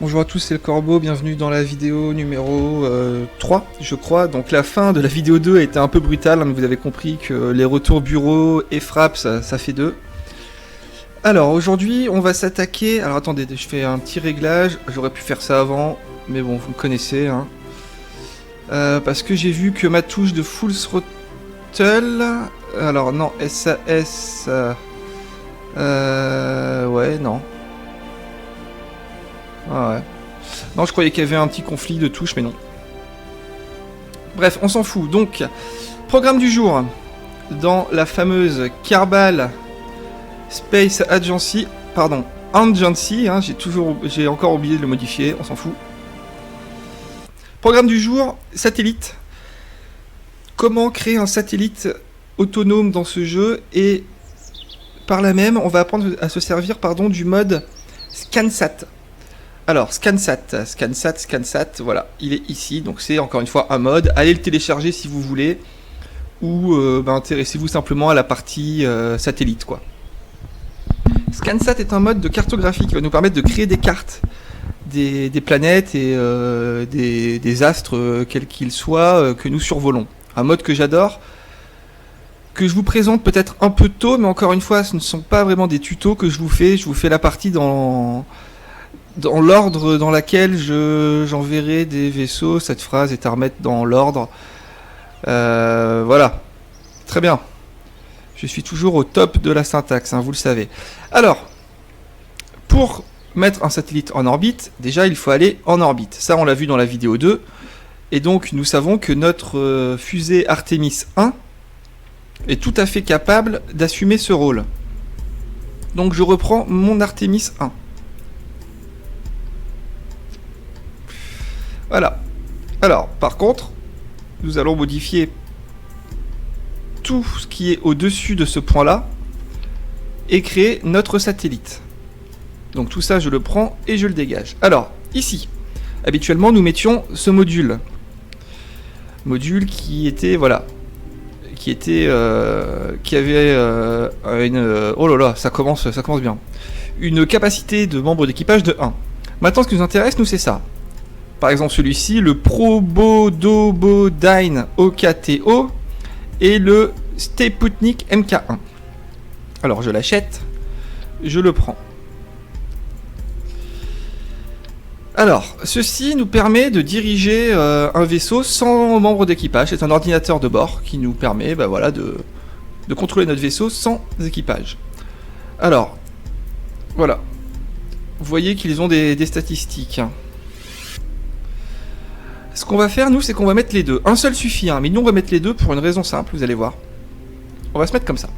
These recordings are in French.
Bonjour à tous, c'est le Corbeau, bienvenue dans la vidéo numéro 3, je crois. Donc la fin de la vidéo 2 a été un peu brutale, hein, vous avez compris que les retours bureau et frappe, ça fait 2. Alors aujourd'hui, on va s'attaquer... Alors attendez, je fais un petit réglage, j'aurais pu faire ça avant, mais bon, vous me connaissez. Hein. Parce que j'ai vu que ma touche de Full Throttle... Alors non, SAS... ouais, non. Ah ouais. Non, je croyais qu'il y avait un petit conflit de touches, mais non. Bref, on s'en fout. Donc, programme du jour. Dans la fameuse Kerbal Space Agency, pardon, Agency, hein, j'ai encore oublié de le modifier, on s'en fout. Programme du jour, satellite. Comment créer un satellite autonome dans ce jeu, et par là même, on va apprendre à se servir, du mode ScanSat. Alors, ScanSat, voilà, il est ici, donc c'est encore une fois un mode, allez le télécharger si vous voulez, ou intéressez-vous simplement à la partie satellite, quoi. ScanSat est un mode de cartographie qui va nous permettre de créer des cartes des planètes et des astres, quels qu'ils soient, que nous survolons. Un mode que j'adore, que je vous présente peut-être un peu tôt, mais encore une fois, ce ne sont pas vraiment des tutos que je vous fais la partie dans l'ordre dans laquelle j'enverrai des vaisseaux. Cette phrase est à remettre dans l'ordre. Voilà. Très bien. Je suis toujours au top de la syntaxe, hein, vous le savez. Alors, pour mettre un satellite en orbite, déjà il faut aller en orbite. Ça, on l'a vu dans la vidéo 2. Et donc, nous savons que notre fusée Artemis 1 est tout à fait capable d'assumer ce rôle. Donc, je reprends mon Artemis 1. Voilà. Alors, par contre, nous allons modifier tout ce qui est au-dessus de ce point-là et créer notre satellite. Donc tout ça, je le prends et je le dégage. Alors, ici, habituellement, nous mettions ce module. Module qui était, voilà, qui avait une... oh là là, ça commence bien. Une capacité de membre d'équipage de 1. Maintenant, ce qui nous intéresse, nous, c'est ça. Par exemple, celui-ci, le Probodobodyne OKTO et le Sputnik MK1. Alors, je l'achète, je le prends. Alors, ceci nous permet de diriger un vaisseau sans membre d'équipage. C'est un ordinateur de bord qui nous permet de contrôler notre vaisseau sans équipage. Alors, voilà. Vous voyez qu'ils ont des statistiques. Ce qu'on va faire, nous, c'est qu'on va mettre les deux. Un seul suffit, hein, mais nous, on va mettre les deux pour une raison simple, vous allez voir. On va se mettre comme ça.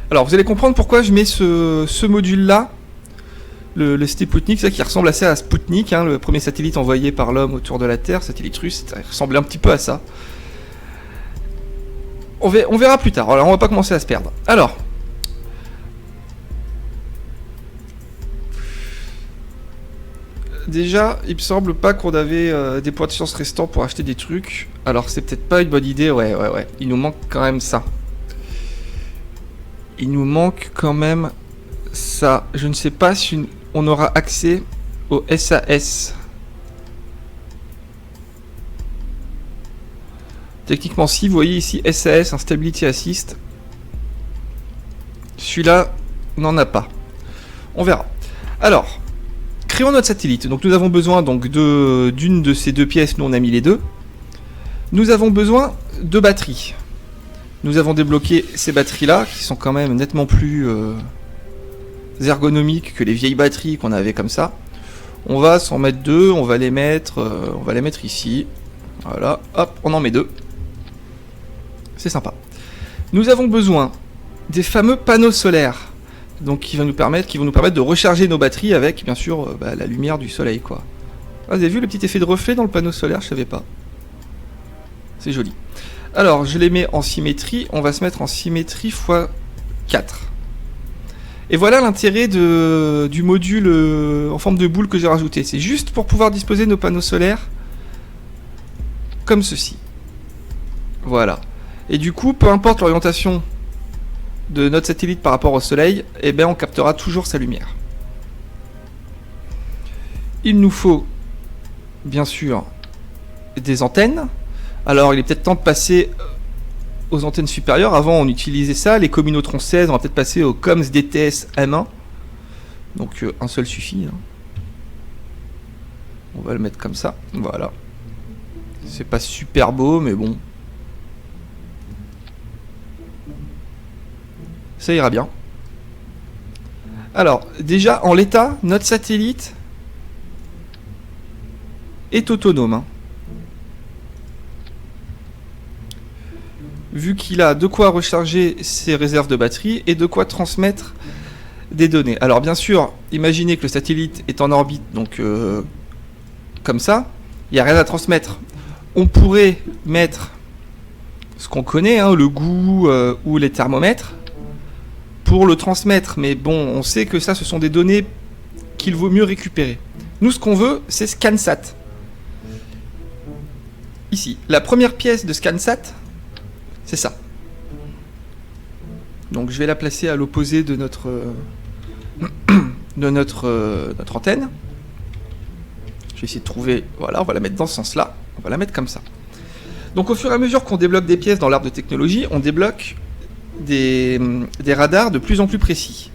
Alors, vous allez comprendre pourquoi je mets ce module-là, le Sputnik, ça qui ressemble assez à Sputnik, hein, le premier satellite envoyé par l'homme autour de la Terre, satellite russe, ça ressemblait un petit peu à ça. On verra plus tard, alors on va pas commencer à se perdre. Alors, déjà, il me semble pas qu'on avait des points de science restants pour acheter des trucs. Alors, c'est peut-être pas une bonne idée. Ouais. Il nous manque quand même ça. Il nous manque quand même ça. Je ne sais pas si on aura accès au SAS. Techniquement, si, vous voyez ici SAS, un Stability Assist. Celui-là, on n'en a pas. On verra. Alors... créons notre satellite. Donc nous avons besoin d'une de ces deux pièces, nous on a mis les deux. Nous avons besoin de batteries. Nous avons débloqué ces batteries-là, qui sont quand même nettement plus ergonomiques que les vieilles batteries qu'on avait comme ça. On va s'en mettre deux, on va les mettre ici. Voilà, hop, on en met deux. C'est sympa. Nous avons besoin des fameux panneaux solaires. Donc qui vont nous permettre de recharger nos batteries avec, bien sûr, la lumière du soleil, quoi. Ah, vous avez vu le petit effet de reflet dans le panneau solaire? Je savais pas. C'est joli. Alors, je les mets en symétrie. On va se mettre en symétrie x 4. Et voilà l'intérêt du module en forme de boule que j'ai rajouté. C'est juste pour pouvoir disposer nos panneaux solaires comme ceci. Voilà. Et du coup, peu importe l'orientation de notre satellite par rapport au soleil, eh ben on captera toujours sa lumière. Il nous faut, bien sûr, des antennes. Alors, il est peut-être temps de passer aux antennes supérieures. Avant, on utilisait ça, les Communotron 16. On va peut-être passer au COMS DTS M1. Donc, un seul suffit. Hein. On va le mettre comme ça. Voilà. C'est pas super beau, mais bon. Ça ira bien. Alors, déjà, en l'état, notre satellite est autonome. Hein. Vu qu'il a de quoi recharger ses réserves de batterie et de quoi transmettre des données. Alors, bien sûr, imaginez que le satellite est en orbite, donc comme ça, il n'y a rien à transmettre. On pourrait mettre ce qu'on connaît, hein, le goût ou les thermomètres, pour le transmettre, mais bon, on sait que ça, ce sont des données qu'il vaut mieux récupérer. Nous, ce qu'on veut, c'est ScanSat. Ici, la première pièce de ScanSat, c'est ça. Donc, je vais la placer à l'opposé de notre antenne. Je vais essayer de trouver, voilà, on va la mettre dans ce sens-là, on va la mettre comme ça. Donc, au fur et à mesure qu'on débloque des pièces dans l'arbre de technologie, on débloque des radars de plus en plus précis,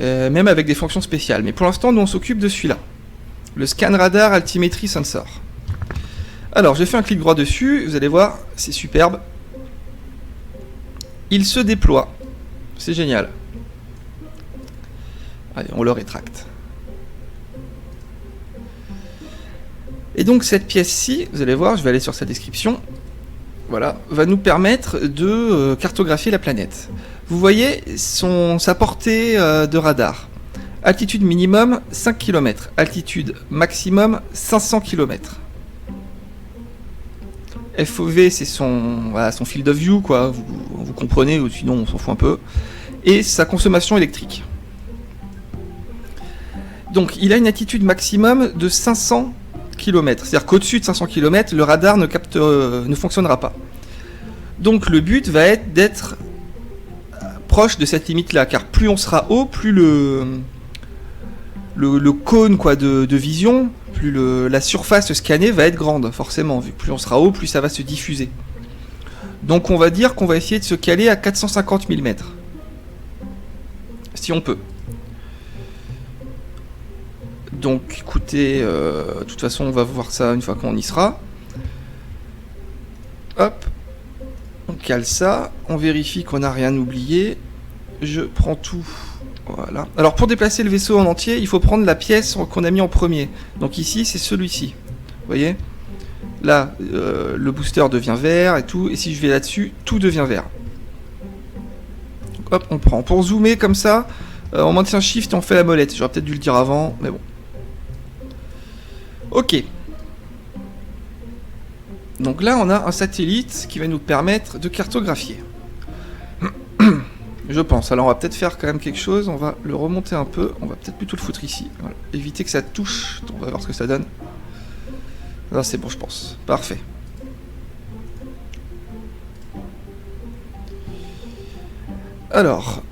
même avec des fonctions spéciales. Mais pour l'instant, nous on s'occupe de celui-là, le Scan Radar Altimetry Sensor. Alors j'ai fait un clic droit dessus, vous allez voir, c'est superbe. Il se déploie, c'est génial. Allez, on le rétracte. Et donc cette pièce-ci, vous allez voir, je vais aller sur sa description. Voilà, va nous permettre de cartographier la planète. Vous voyez sa portée de radar. Altitude minimum 5 km, altitude maximum 500 km. FOV, c'est son field of view, quoi. Vous comprenez, ou sinon on s'en fout un peu. Et sa consommation électrique. Donc il a une altitude maximum de 500 km. C'est-à-dire qu'au-dessus de 500 km, le radar ne fonctionnera pas. Donc le but va être d'être proche de cette limite-là, car plus on sera haut, plus le cône quoi, de vision, plus la surface scannée va être grande, forcément. Vu que plus on sera haut, plus ça va se diffuser. Donc on va dire qu'on va essayer de se caler à 450 000 mètres. Si on peut. Donc écoutez, de toute façon on va voir ça une fois qu'on y sera. Hop, on cale ça, on vérifie qu'on n'a rien oublié. Je prends tout, voilà. Alors pour déplacer le vaisseau en entier, il faut prendre la pièce qu'on a mis en premier. Donc ici c'est celui-ci, vous voyez. Là, le booster devient vert et tout, et si je vais là-dessus, tout devient vert. Donc, hop, on prend. Pour zoomer comme ça, on maintient Shift et on fait la molette. J'aurais peut-être dû le dire avant, mais bon. Ok. Donc là, on a un satellite qui va nous permettre de cartographier. Je pense. Alors on va peut-être faire quand même quelque chose. On va le remonter un peu. On va peut-être plutôt le foutre ici. Voilà. Éviter que ça touche. On va voir ce que ça donne. Là, c'est bon, je pense. Parfait. Alors,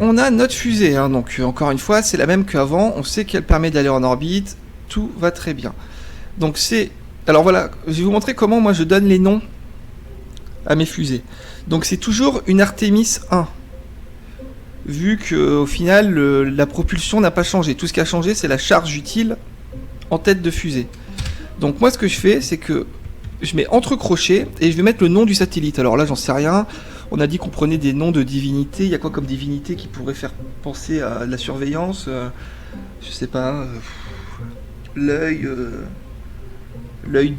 on a notre fusée. Hein, donc, encore une fois, c'est la même qu'avant. On sait qu'elle permet d'aller en orbite. Tout va très bien. Donc, c'est... Alors voilà, je vais vous montrer comment moi je donne les noms à mes fusées. Donc, c'est toujours une Artemis 1. Vu qu'au final, la propulsion n'a pas changé. Tout ce qui a changé, c'est la charge utile en tête de fusée. Donc moi ce que je fais, c'est que je mets entre crochets et je vais mettre le nom du satellite. Alors là j'en sais rien, on a dit qu'on prenait des noms de divinités. Il y a quoi comme divinité qui pourrait faire penser à la surveillance, je sais pas, l'œil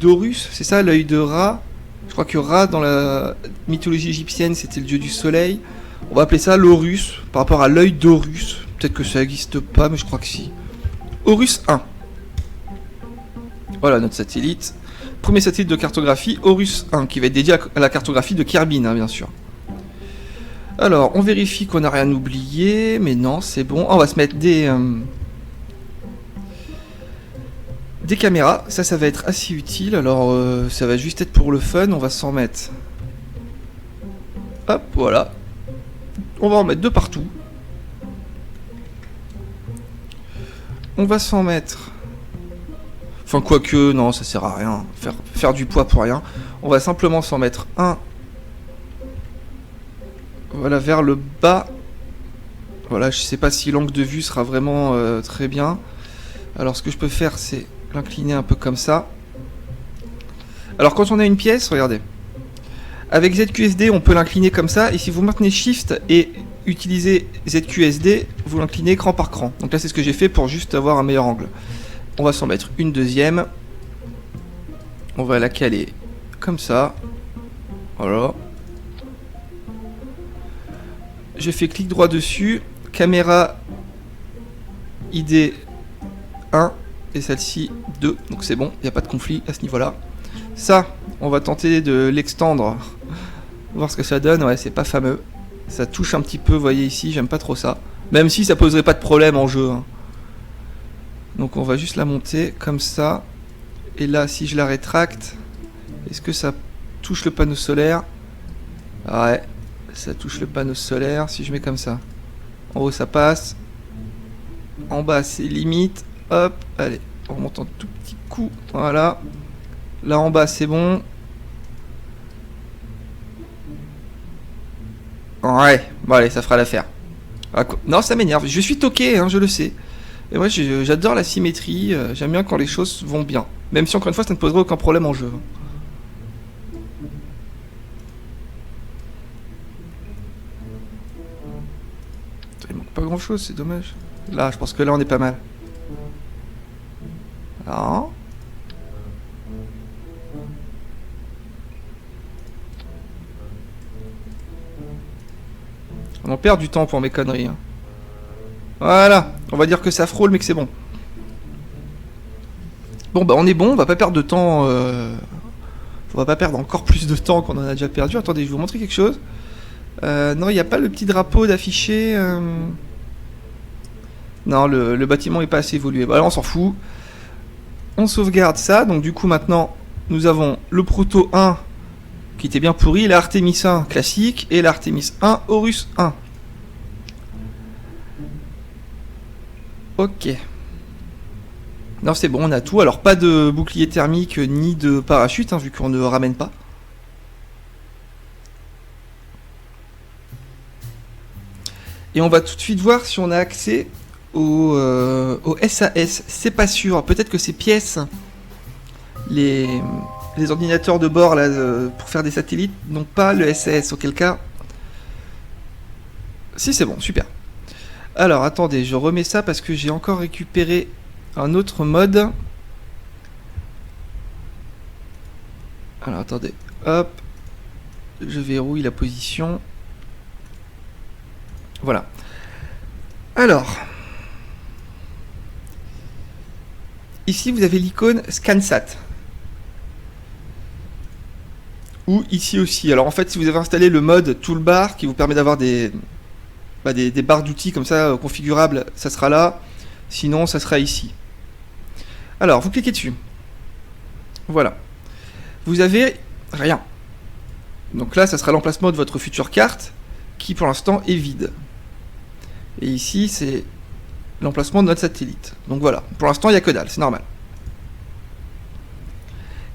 d'Horus, c'est ça, l'œil de Ra. Je crois que Ra dans la mythologie égyptienne c'était le dieu du soleil. On va appeler ça l'Horus par rapport à l'œil d'Horus. Peut-être que ça n'existe pas mais je crois que si. Horus 1. Voilà notre satellite. Premier satellite de cartographie, Horus 1, qui va être dédié à la cartographie de Kerbin, hein, bien sûr. Alors, on vérifie qu'on n'a rien oublié, mais non, c'est bon. On va se mettre des caméras, ça va être assez utile. Alors, ça va juste être pour le fun, on va s'en mettre. Hop, voilà. On va en mettre de partout. On va s'en mettre... Enfin, quoique, non, ça sert à rien. Faire du poids pour rien. On va simplement s'en mettre un. Voilà, vers le bas. Voilà, je sais pas si l'angle de vue sera vraiment très bien. Alors, ce que je peux faire, c'est l'incliner un peu comme ça. Alors, quand on a une pièce, regardez. Avec ZQSD, on peut l'incliner comme ça. Et si vous maintenez Shift et utilisez ZQSD, vous l'inclinez cran par cran. Donc là, c'est ce que j'ai fait pour juste avoir un meilleur angle. On va s'en mettre une deuxième. On va la caler comme ça. Voilà. Je fais clic droit dessus. Caméra ID 1 et celle-ci 2. Donc c'est bon, il n'y a pas de conflit à ce niveau-là. Ça, on va tenter de l'extendre. Voir ce que ça donne. Ouais, c'est pas fameux. Ça touche un petit peu, vous voyez ici, j'aime pas trop ça. Même si ça poserait pas de problème en jeu. Hein. Donc on va juste la monter comme ça. Et là, si je la rétracte, est-ce que ça touche le panneau solaire? Ouais, ça touche le panneau solaire. Si je mets comme ça. En haut, ça passe. En bas, c'est limite. Hop, allez, on remonte un tout petit coup. Voilà. Là en bas, c'est bon. Ouais, bon allez, ça fera l'affaire. Non, ça m'énerve. Je suis toqué, hein, je le sais. Et moi, j'adore la symétrie. J'aime bien quand les choses vont bien. Même si, encore une fois, ça ne poserait aucun problème en jeu. Il manque pas grand-chose, c'est dommage. Là, je pense que là, on est pas mal. Non. On en perd du temps pour mes conneries. Hein. Voilà, on va dire que ça frôle mais que c'est bon. Bon bah on est bon, on va pas perdre de temps. On va pas perdre encore plus de temps qu'on en a déjà perdu. Attendez, je vais vous montrer quelque chose. Non, il n'y a pas le petit drapeau d'affiché. Non, le bâtiment n'est pas assez évolué. Bah là on s'en fout. On sauvegarde ça, donc du coup maintenant nous avons le Proto 1 qui était bien pourri, l'Artemis 1 classique et l'Artemis 1 Horus 1. Ok. Non, c'est bon, on a tout. Alors, pas de bouclier thermique ni de parachute, hein, vu qu'on ne ramène pas. Et on va tout de suite voir si on a accès au SAS. C'est pas sûr. Peut-être que ces pièces, les ordinateurs de bord là, pour faire des satellites, n'ont pas le SAS. Auquel cas... Si, c'est bon, super. Alors, attendez, je remets ça parce que j'ai encore récupéré un autre mode. Alors, attendez. Hop. Je verrouille la position. Voilà. Alors. Ici, vous avez l'icône ScanSat. Ou ici aussi. Alors, en fait, si vous avez installé le mode Toolbar qui vous permet d'avoir des barres d'outils comme ça configurables, ça sera là. Sinon, ça sera ici. Alors, vous cliquez dessus. Voilà. Vous avez rien. Donc là, ça sera l'emplacement de votre future carte qui, pour l'instant, est vide. Et ici, c'est l'emplacement de notre satellite. Donc voilà. Pour l'instant, il n'y a que dalle. C'est normal.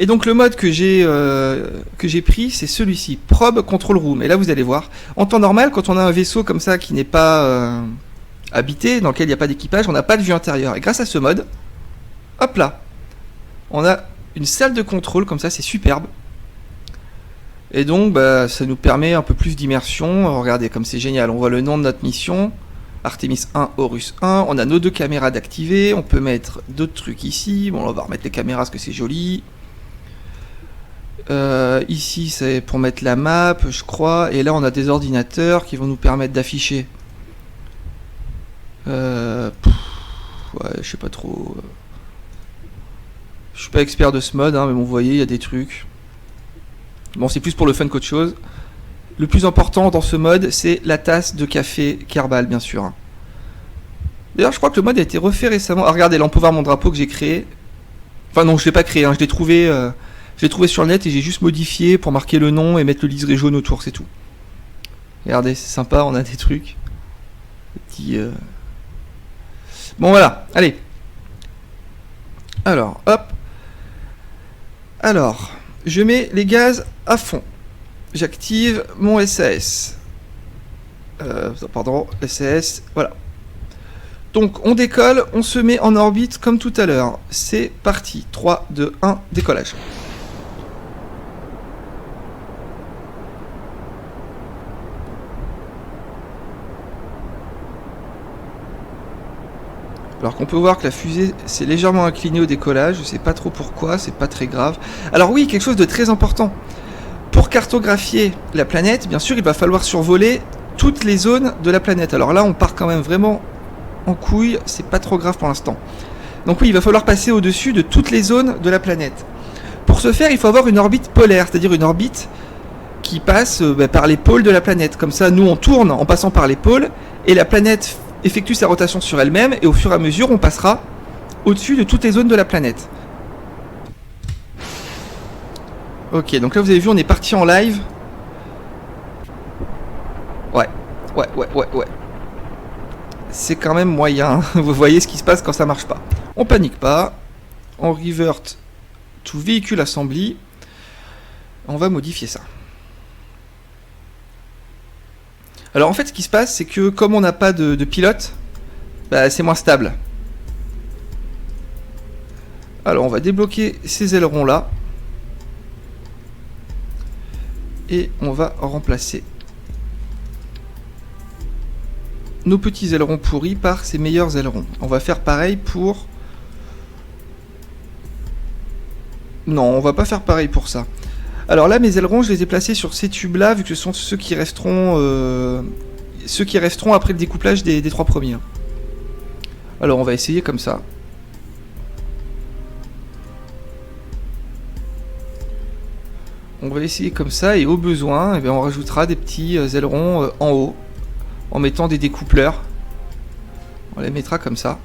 Et donc le mode que j'ai pris, c'est celui-ci, Probe Control Room. Et là, vous allez voir, en temps normal, quand on a un vaisseau comme ça qui n'est pas habité, dans lequel il n'y a pas d'équipage, on n'a pas de vue intérieure. Et grâce à ce mode, hop là, on a une salle de contrôle comme ça, c'est superbe. Et donc, bah, ça nous permet un peu plus d'immersion. Regardez comme c'est génial, on voit le nom de notre mission, Artemis 1, Horus 1. On a nos 2 caméras d'activer, on peut mettre d'autres trucs ici. Bon, on va remettre les caméras parce que c'est joli. Ici c'est pour mettre la map, je crois, et là on a des ordinateurs qui vont nous permettre d'afficher. Ouais, je sais pas trop. Je suis pas expert de ce mode, hein, mais bon, vous voyez, il y a des trucs. Bon, c'est plus pour le fun qu'autre chose. Le plus important dans ce mode, c'est la tasse de café Kerbal, bien sûr. Hein. D'ailleurs, je crois que le mode a été refait récemment. Ah, regardez, là on peut voir mon drapeau que j'ai créé. Enfin non, je l'ai pas créé, hein, je l'ai trouvé. Je l'ai trouvé sur le net et j'ai juste modifié pour marquer le nom et mettre le liseré jaune autour, c'est tout. Regardez, c'est sympa, on a des trucs. Bon voilà, allez. Alors, hop. Alors, je mets les gaz à fond. J'active mon SAS. Pardon, SAS, voilà. Donc, on décolle, on se met en orbite comme tout à l'heure. C'est parti. 3, 2, 1, décollage. Alors qu'on peut voir que la fusée s'est légèrement inclinée au décollage, je sais pas trop pourquoi, c'est pas très grave. Alors oui, quelque chose de très important. Pour cartographier la planète, bien sûr, il va falloir survoler toutes les zones de la planète. Alors là, on part quand même vraiment en couille, c'est pas trop grave pour l'instant. Donc oui, il va falloir passer au-dessus de toutes les zones de la planète. Pour ce faire, il faut avoir une orbite polaire, c'est-à-dire une orbite qui passe par les pôles de la planète. Comme ça, nous, on tourne en passant par les pôles, et la planète effectue sa rotation sur elle-même, et au fur et à mesure, on passera au-dessus de toutes les zones de la planète. Ok, donc là, vous avez vu, on est parti en live. Ouais. C'est quand même moyen. Vous voyez ce qui se passe quand ça marche pas. On panique pas. On revert to véhicule assembly. On va modifier ça. Alors en fait, ce qui se passe, c'est que comme on n'a pas de pilote, bah, c'est moins stable. Alors on va débloquer ces ailerons là. Et on va remplacer nos petits ailerons pourris par ces meilleurs ailerons. On va faire pareil pour... Non, on va pas faire pareil pour ça. Alors là, mes ailerons, je les ai placés sur ces tubes-là, vu que ce sont ceux qui resteront après le découplage des 3 premiers. Alors on va essayer comme ça. On va essayer comme ça, et au besoin, eh bien, on rajoutera des petits ailerons en haut, en mettant des découpleurs. On les mettra comme ça.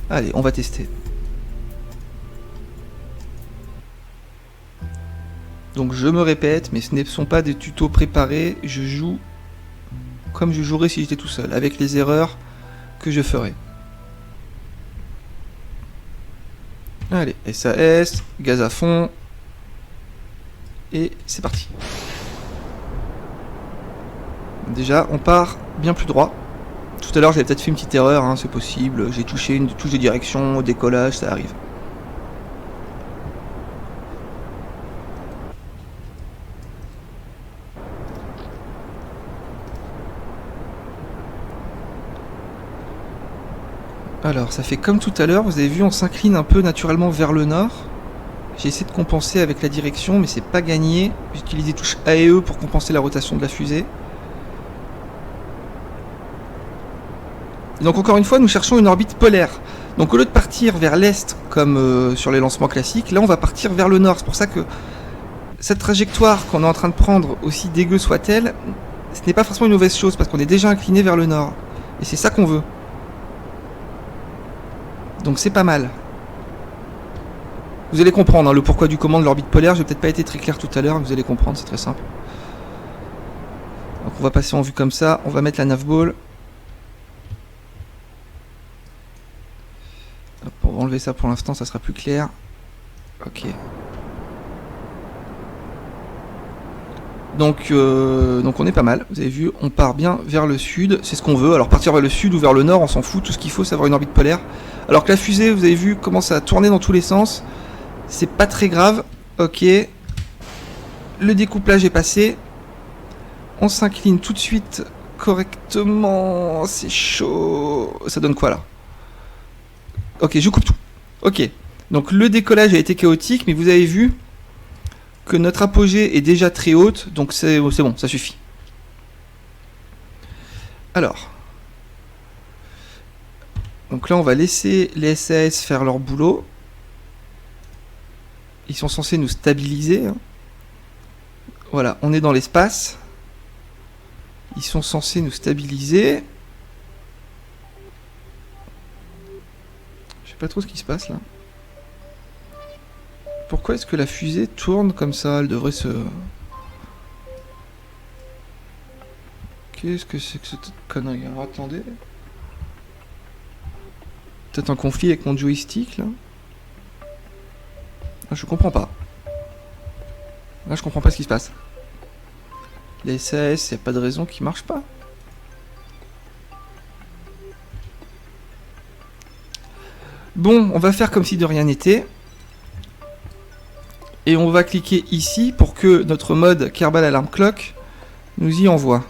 Allez, on va tester. Donc je me répète, mais ce ne sont pas des tutos préparés, je joue comme je jouerais si j'étais tout seul, avec les erreurs que je ferais. Allez, SAS, gaz à fond, et c'est parti. Déjà, on part bien plus droit. Tout à l'heure, j'avais peut-être fait une petite erreur, hein, c'est possible, j'ai touché une touche de direction, au décollage, ça arrive. Alors, ça fait comme tout à l'heure, vous avez vu, on s'incline un peu naturellement vers le nord. J'ai essayé de compenser avec la direction, mais c'est pas gagné. J'utilise les touches A et E pour compenser la rotation de la fusée. Et donc encore une fois, nous cherchons une orbite polaire. Donc au lieu de partir vers l'est, comme sur les lancements classiques, là on va partir vers le nord. C'est pour ça que cette trajectoire qu'on est en train de prendre, aussi dégueu soit-elle, ce n'est pas forcément une mauvaise chose, parce qu'on est déjà incliné vers le nord. Et c'est ça qu'on veut. Donc c'est pas mal. Vous allez comprendre hein, le pourquoi du comment de l'orbite polaire. J'ai peut-être pas été très clair tout à l'heure, mais vous allez comprendre, c'est très simple. Donc on va passer en vue comme ça. On va mettre la navball. On va enlever ça pour l'instant, ça sera plus clair. Ok. Donc on est pas mal, vous avez vu, on part bien vers le sud, c'est ce qu'on veut. Alors partir vers le sud ou vers le nord, on s'en fout, tout ce qu'il faut c'est avoir une orbite polaire. Alors que la fusée, vous avez vu, commence à tourner dans tous les sens, c'est pas très grave. Ok, le découplage est passé, on s'incline tout de suite correctement, c'est chaud. Ça donne quoi là? Ok, je coupe tout. Ok, donc le décollage a été chaotique, mais vous avez vu que notre apogée est déjà très haute, donc c'est bon, ça suffit. Alors, donc là on va laisser les SAS faire leur boulot. Ils sont censés nous stabiliser. Hein. Voilà, on est dans l'espace. Ils sont censés nous stabiliser. Je sais pas trop ce qui se passe là. Pourquoi est-ce que la fusée tourne comme ça? Elle devrait se... Qu'est-ce que c'est que cette connerie? Alors attendez. Peut-être un conflit avec mon joystick là. Ah, je comprends pas. Là, je comprends pas ce qui se passe. Les SAS, y a pas de raison qu'ils marchent pas. Bon, on va faire comme si de rien n'était. Et on va cliquer ici pour que notre mode Kerbal Alarm Clock nous y envoie.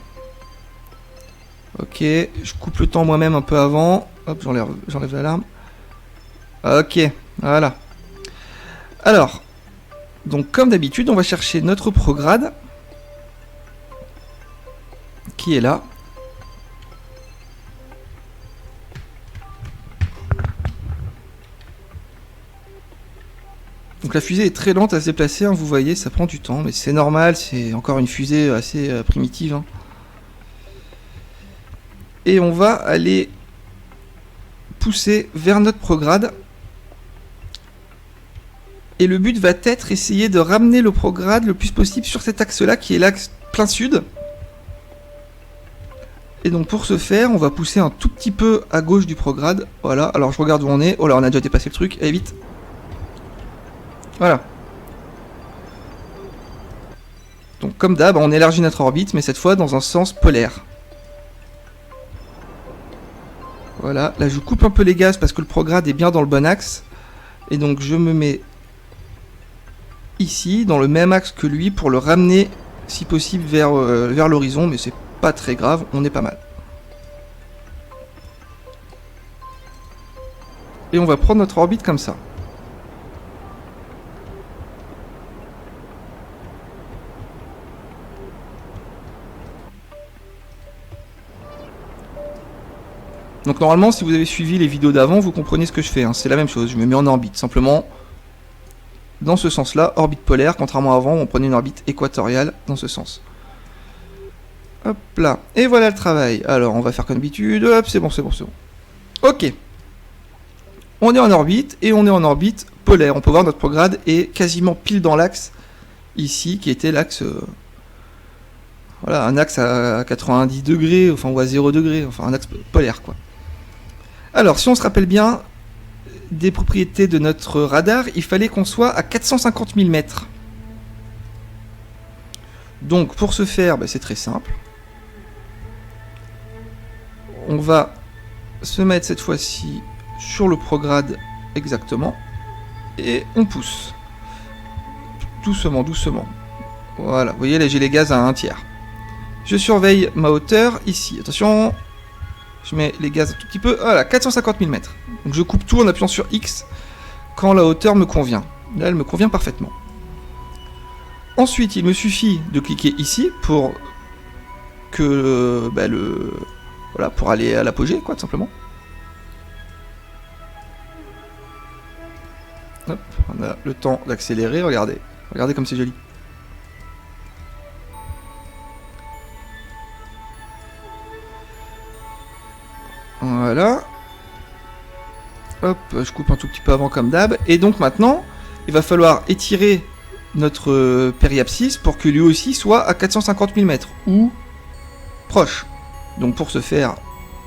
Ok, je coupe le temps moi-même un peu avant. Hop, j'enlève l'alarme. Ok, voilà. Alors, donc comme d'habitude, on va chercher notre prograde qui est là. Donc la fusée est très lente à se déplacer, hein, vous voyez, ça prend du temps, mais c'est normal, c'est encore une fusée assez primitive. Hein. Et on va aller pousser vers notre prograde. Et le but va être essayer de ramener le prograde le plus possible sur cet axe-là, qui est l'axe plein sud. Et donc pour ce faire, on va pousser un tout petit peu à gauche du prograde. Voilà, alors je regarde où on est. Oh là, on a déjà dépassé le truc, allez vite. Voilà. Donc comme d'hab, on élargit notre orbite, mais cette fois dans un sens polaire. Voilà, là je coupe un peu les gaz parce que le prograde est bien dans le bon axe. Et donc je me mets ici, dans le même axe que lui, pour le ramener, si possible, vers l'horizon, mais c'est pas très grave, on est pas mal. Et on va prendre notre orbite comme ça. Donc normalement, si vous avez suivi les vidéos d'avant, vous comprenez ce que je fais, hein. C'est la même chose, je me mets en orbite, simplement dans ce sens-là, orbite polaire, contrairement à avant, on prenait une orbite équatoriale dans ce sens. Hop là, et voilà le travail. Alors on va faire comme d'habitude, hop, c'est bon, c'est bon, c'est bon. Ok. On est en orbite, et on est en orbite polaire. On peut voir notre prograde est quasiment pile dans l'axe, ici, qui était l'axe... voilà, un axe à 90 degrés, enfin, ou à 0 degré, enfin un axe polaire, quoi. Alors, si on se rappelle bien des propriétés de notre radar, il fallait qu'on soit à 450 000 mètres. Donc, pour ce faire, c'est très simple. On va se mettre cette fois-ci sur le prograde exactement. Et on pousse. Doucement, doucement. Voilà, vous voyez, là j'ai les gaz à 1/3. Je surveille ma hauteur ici. Attention, je mets les gaz un tout petit peu. Voilà, 450 000 mètres. Donc je coupe tout en appuyant sur X quand la hauteur me convient. Là, elle me convient parfaitement. Ensuite, il me suffit de cliquer ici pour que voilà, pour aller à l'apogée, quoi, tout simplement. Hop, on a le temps d'accélérer. Regardez, regardez comme c'est joli. Voilà. Hop, je coupe un tout petit peu avant comme d'hab. Et donc maintenant, il va falloir étirer notre périapsis pour que lui aussi soit à 450 000 mètres, ou proche. Donc pour ce faire,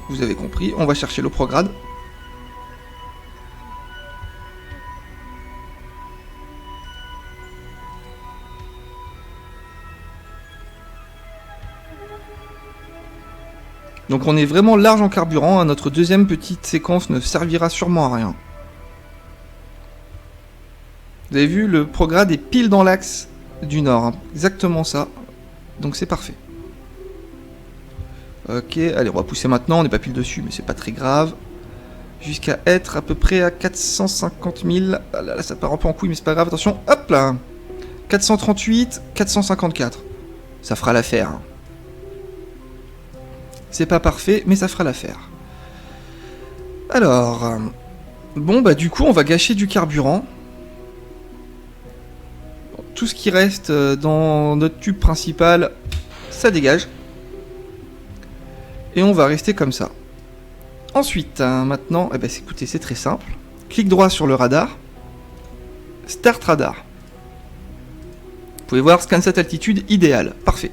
vous avez compris, on va chercher le prograde. Donc on est vraiment large en carburant, hein. Notre deuxième petite séquence ne servira sûrement à rien. Vous avez vu, le prograde est pile dans l'axe du nord, hein. Exactement ça. Donc c'est parfait. Ok, allez, on va pousser maintenant, on n'est pas pile dessus, mais c'est pas très grave. Jusqu'à être à peu près à 450 000. Ah là, ça part un peu en couille, mais c'est pas grave, attention, hop là 438, 454. Ça fera l'affaire. Hein. C'est pas parfait, mais ça fera l'affaire. Alors, bon du coup on va gâcher du carburant. Tout ce qui reste dans notre tube principal, ça dégage. Et on va rester comme ça. Ensuite, maintenant, écoutez, c'est très simple. Clic droit sur le radar. Start radar. Vous pouvez voir ScanSat altitude idéal. Parfait.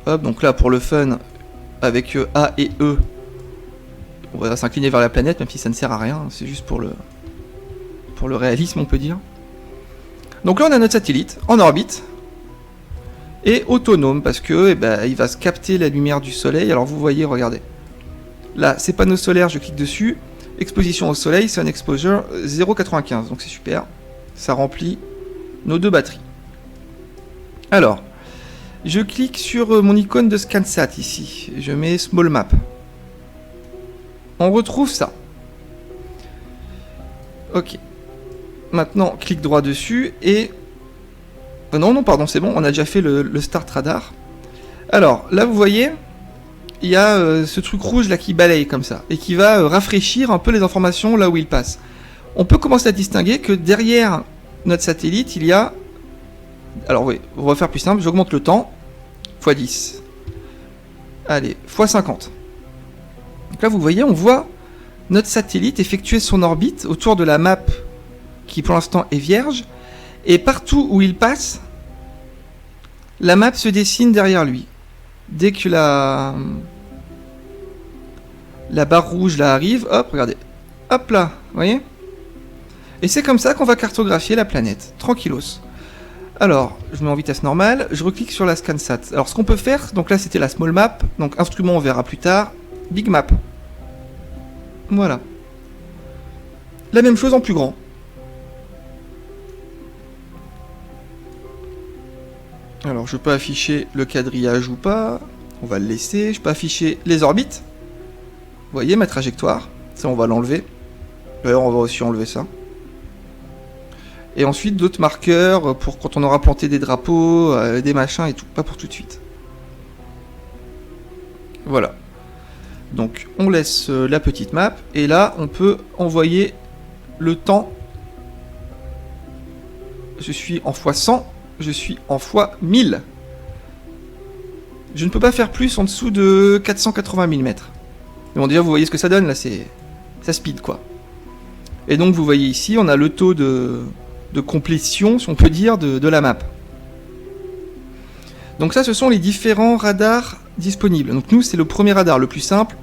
Hop, donc là pour le fun, avec A et E, On va s'incliner vers la planète, même si ça ne sert à rien, c'est juste pour le réalisme, on peut dire. Donc là, on a notre satellite en orbite et autonome parce que il va se capter la lumière du soleil. Alors vous voyez, regardez. Là, c'est panneau solaire, je clique dessus. Exposition au soleil, Sun Exposure 0,95. Donc c'est super. Ça remplit nos 2 batteries. Alors, je clique sur mon icône de ScanSat ici. Je mets Small Map. On retrouve ça. Ok. Maintenant, clic droit dessus et... non, pardon, c'est bon, on a déjà fait le Start Radar. Alors, là, vous voyez, il y a ce truc rouge là qui balaye comme ça, et qui va rafraîchir un peu les informations là où il passe. On peut commencer à distinguer que derrière notre satellite, il y a... Alors oui, on va faire plus simple, j'augmente le temps, x 10. Allez, x 50. Donc là, vous voyez, on voit notre satellite effectuer son orbite autour de la map qui pour l'instant est vierge, et partout où il passe, la map se dessine derrière lui. Dès que la barre rouge là arrive, hop, regardez, hop là, vous voyez? Et c'est comme ça qu'on va cartographier la planète, tranquillos. Alors, je mets en vitesse normale, je reclique sur la ScanSat. Alors ce qu'on peut faire, donc là c'était la Small Map, donc instrument on verra plus tard, Big Map. Voilà. La même chose en plus grand. Alors je peux afficher le quadrillage ou pas, on va le laisser, je peux afficher les orbites, vous voyez ma trajectoire, ça on va l'enlever, d'ailleurs on va aussi enlever ça. Et ensuite d'autres marqueurs pour quand on aura planté des drapeaux, des machins et tout, pas pour tout de suite. Voilà. Donc on laisse la petite map, et là on peut envoyer le temps, je suis en x100, je suis en x1000. Je ne peux pas faire plus en dessous de 480 000 mètres. Mais bon, déjà, vous voyez ce que ça donne, là, ça speed, quoi. Et donc, vous voyez ici, on a le taux de complétion, si on peut dire, de la map. Donc ça, ce sont les différents radars disponibles. Donc nous, c'est le premier radar, le plus simple,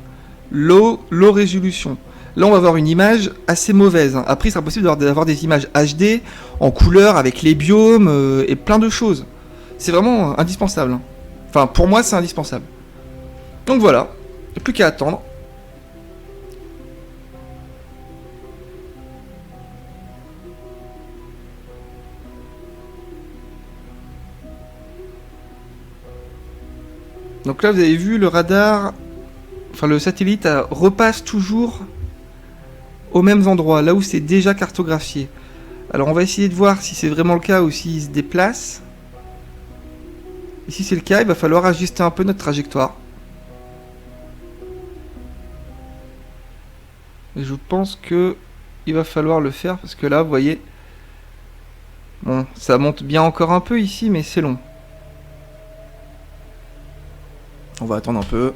low résolution. Là, on va avoir une image assez mauvaise. Après, il sera possible d'avoir des images HD, en couleur, avec les biomes, et plein de choses. C'est vraiment indispensable. Enfin, pour moi, c'est indispensable. Donc voilà, il n'y a plus qu'à attendre. Donc là, vous avez vu, le radar... Enfin, le satellite repasse toujours aux mêmes endroits, là où c'est déjà cartographié. Alors on va essayer de voir si c'est vraiment le cas ou s'il se déplace. Et si c'est le cas, il va falloir ajuster un peu notre trajectoire. Et je pense que il va falloir le faire parce que là, vous voyez, bon, ça monte bien encore un peu ici, mais c'est long. On va attendre un peu.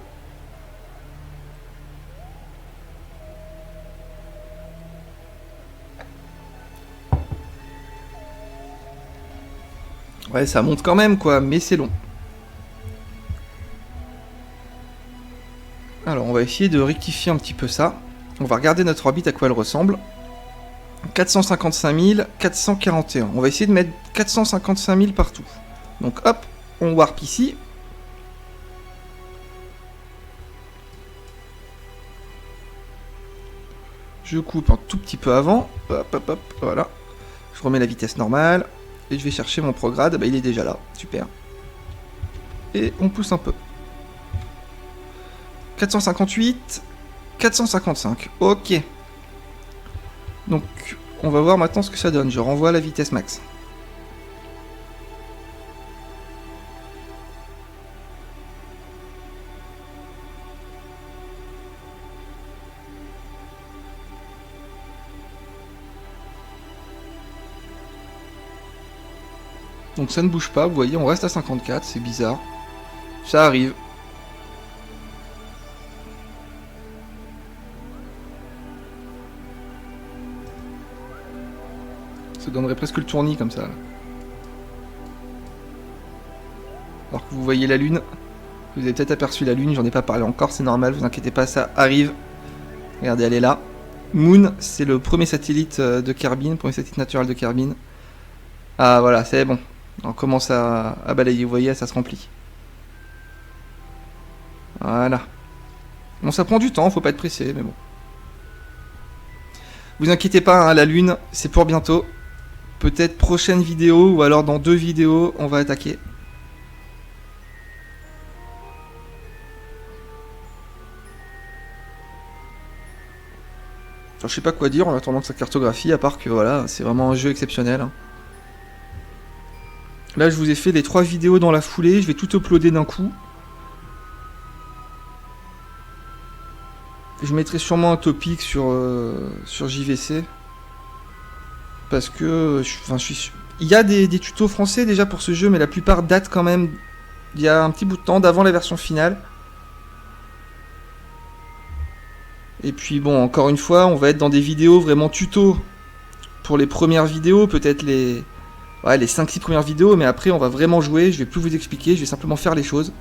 Ouais, ça monte quand même, quoi, mais c'est long. Alors, on va essayer de rectifier un petit peu ça. On va regarder notre orbite, à quoi elle ressemble. 455 000, 441. On va essayer de mettre 455 000 partout. Donc, hop, on warp ici. Je coupe un tout petit peu avant. Hop, hop, hop, voilà. Je remets la vitesse normale. Et je vais chercher mon prograde, bah, il est déjà là, super. Et on pousse un peu. 458, 455, ok. Donc, on va voir maintenant ce que ça donne. Je renvoie la vitesse max. Donc ça ne bouge pas, vous voyez, on reste à 54, c'est bizarre. Ça arrive. Ça donnerait presque le tournis comme ça. Là. Alors que vous voyez la lune. Vous avez peut-être aperçu la lune, j'en ai pas parlé encore, c'est normal, vous inquiétez pas, ça arrive. Regardez, elle est là. Moon, c'est le premier satellite de Kerbin, premier satellite naturel de Kerbin. Ah voilà, c'est bon. On commence à balayer, vous voyez, ça se remplit. Voilà. Bon, ça prend du temps, faut pas être pressé, mais bon. Vous inquiétez pas, hein, la lune, c'est pour bientôt. Peut-être prochaine vidéo, ou alors dans 2 vidéos, on va attaquer. Alors, je sais pas quoi dire en attendant que ça cartographie, à part que voilà, c'est vraiment un jeu exceptionnel. Hein. Là, je vous ai fait les 3 vidéos dans la foulée, je vais tout uploader d'un coup. Je mettrai sûrement un topic sur JVC. Parce que il y a des tutos français déjà pour ce jeu, mais la plupart datent quand même il y a un petit bout de temps, d'avant la version finale. Et puis bon, encore une fois, on va être dans des vidéos vraiment tuto pour les premières vidéos, peut-être les 5-6 premières vidéos, mais après on va vraiment jouer, je vais plus vous expliquer, je vais simplement faire les choses.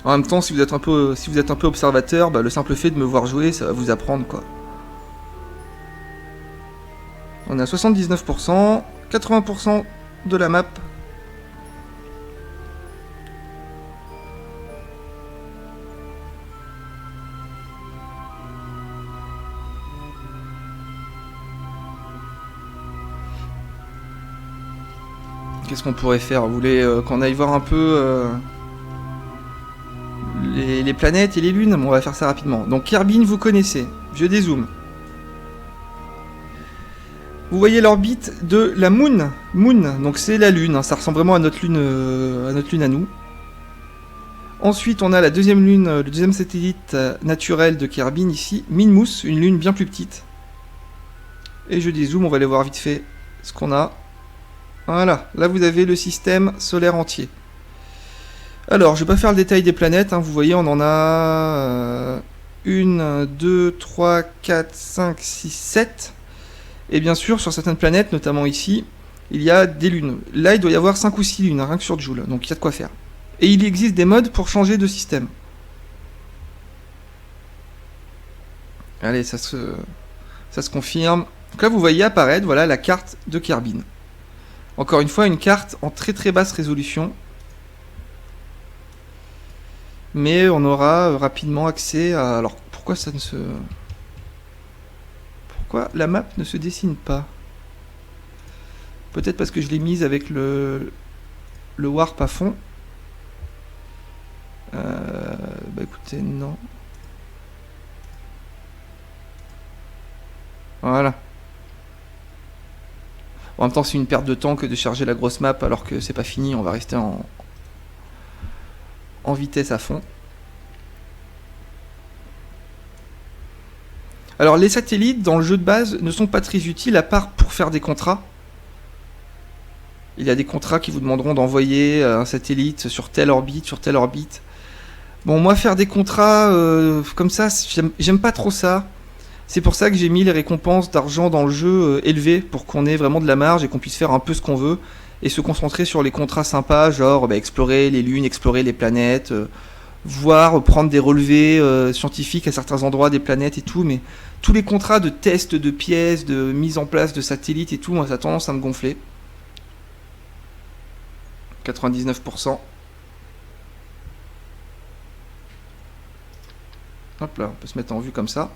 En même temps, si vous êtes un peu observateur, bah, le simple fait de me voir jouer, ça va vous apprendre quoi. On a 79%, 80% de la map. Qu'est-ce qu'on pourrait faire? Vous voulez qu'on aille voir un peu les planètes et les lunes? Bon, on va faire ça rapidement. Donc Kerbin, vous connaissez. Je dézoome. Vous voyez l'orbite de la Moon. Moon, donc c'est la lune. Hein, ça ressemble vraiment à notre lune à nous. Ensuite, on a la deuxième lune, le deuxième satellite naturel de Kerbin ici, Minmus, une lune bien plus petite. Et je dézoome, on va aller voir vite fait ce qu'on a. Voilà, là vous avez le système solaire entier. Alors, je vais pas faire le détail des planètes, hein, vous voyez, on en a 1, 2, 3, 4, 5, 6, 7. Et bien sûr, sur certaines planètes, notamment ici, il y a des lunes. Là, il doit y avoir 5 ou 6 lunes, hein, rien que sur Joule, donc il y a de quoi faire. Et il existe des modes pour changer de système. Allez, ça se confirme. Donc là, vous voyez apparaître, voilà, la carte de Kerbin. Encore une fois, une carte en très très basse résolution. Mais on aura rapidement accès à... Alors, pourquoi ça ne se... Pourquoi la map ne se dessine pas? Peut-être parce que je l'ai mise avec le warp à fond. Bah écoutez, non. Voilà. En même temps, c'est une perte de temps que de charger la grosse map alors que c'est pas fini. On va rester en vitesse à fond. Alors les satellites dans le jeu de base ne sont pas très utiles à part pour faire des contrats. Il y a des contrats qui vous demanderont d'envoyer un satellite sur telle orbite, sur telle orbite. Bon, moi faire des contrats comme ça, j'aime pas trop ça. C'est pour ça que j'ai mis les récompenses d'argent dans le jeu élevées pour qu'on ait vraiment de la marge et qu'on puisse faire un peu ce qu'on veut et se concentrer sur les contrats sympas, genre explorer les lunes, explorer les planètes, voir, prendre des relevés scientifiques à certains endroits des planètes et tout, mais tous les contrats de tests de pièces, de mise en place de satellites et tout, moi ça a tendance à me gonfler. 99%. Hop là, on peut se mettre en vue comme ça.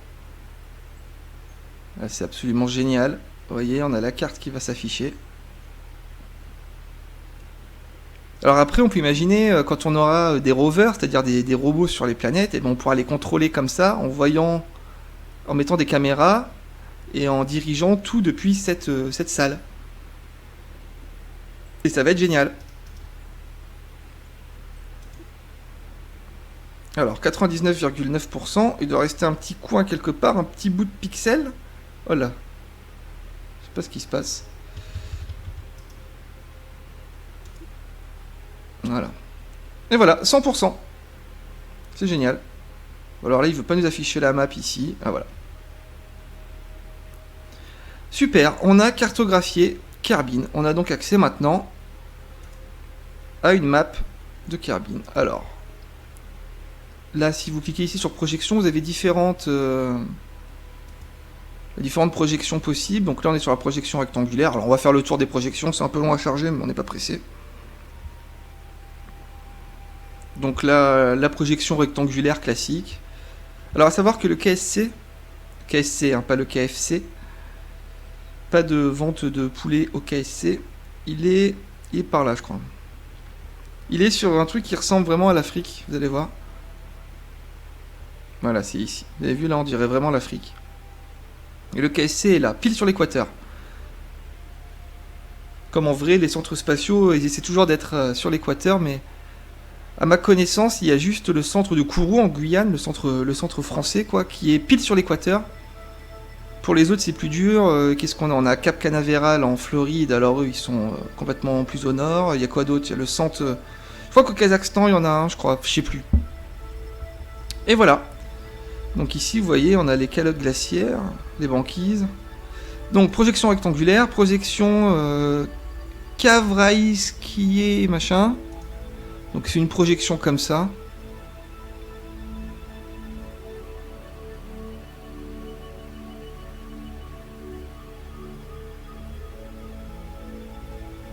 C'est absolument génial. Vous voyez, on a la carte qui va s'afficher. Alors après, on peut imaginer, quand on aura des rovers, c'est-à-dire des robots sur les planètes, et ben on pourra les contrôler comme ça, en mettant des caméras et en dirigeant tout depuis cette salle. Et ça va être génial. Alors, 99,9%, il doit rester un petit coin quelque part, un petit bout de pixel. Oh là. Je sais pas ce qui se passe. Voilà. Et voilà, 100%. C'est génial. Alors là, il veut pas nous afficher la map ici. Ah voilà. Super, on a cartographié Kerbin. On a donc accès maintenant à une map de Kerbin. Alors, là, si vous cliquez ici sur projection, vous avez différentes projections possibles. Donc là, on est sur la projection rectangulaire. Alors, on va faire le tour des projections. C'est un peu long à charger, mais on n'est pas pressé. Donc là, la projection rectangulaire classique. Alors, à savoir que le KSC, hein, pas le KFC, pas de vente de poulet au KSC, il est par là, je crois. Il est sur un truc qui ressemble vraiment à l'Afrique, vous allez voir. Voilà, c'est ici. Vous avez vu, là, on dirait vraiment l'Afrique. Et le KSC est là, pile sur l'équateur. Comme en vrai, les centres spatiaux, ils essaient toujours d'être sur l'équateur, mais à ma connaissance, il y a juste le centre de Kourou en Guyane, le centre français, quoi, qui est pile sur l'équateur. Pour les autres, c'est plus dur. Qu'est-ce qu'on a? On a Cap Canaveral en Floride, alors eux, ils sont complètement plus au nord. Il y a quoi d'autre? Il y a le centre... Je crois qu'au Kazakhstan, il y en a un, je crois, je sais plus. Et voilà. Donc ici, vous voyez, on a les calottes glaciaires, les banquises. Donc, projection rectangulaire, projection Kavraïskié, machin. Donc c'est une projection comme ça.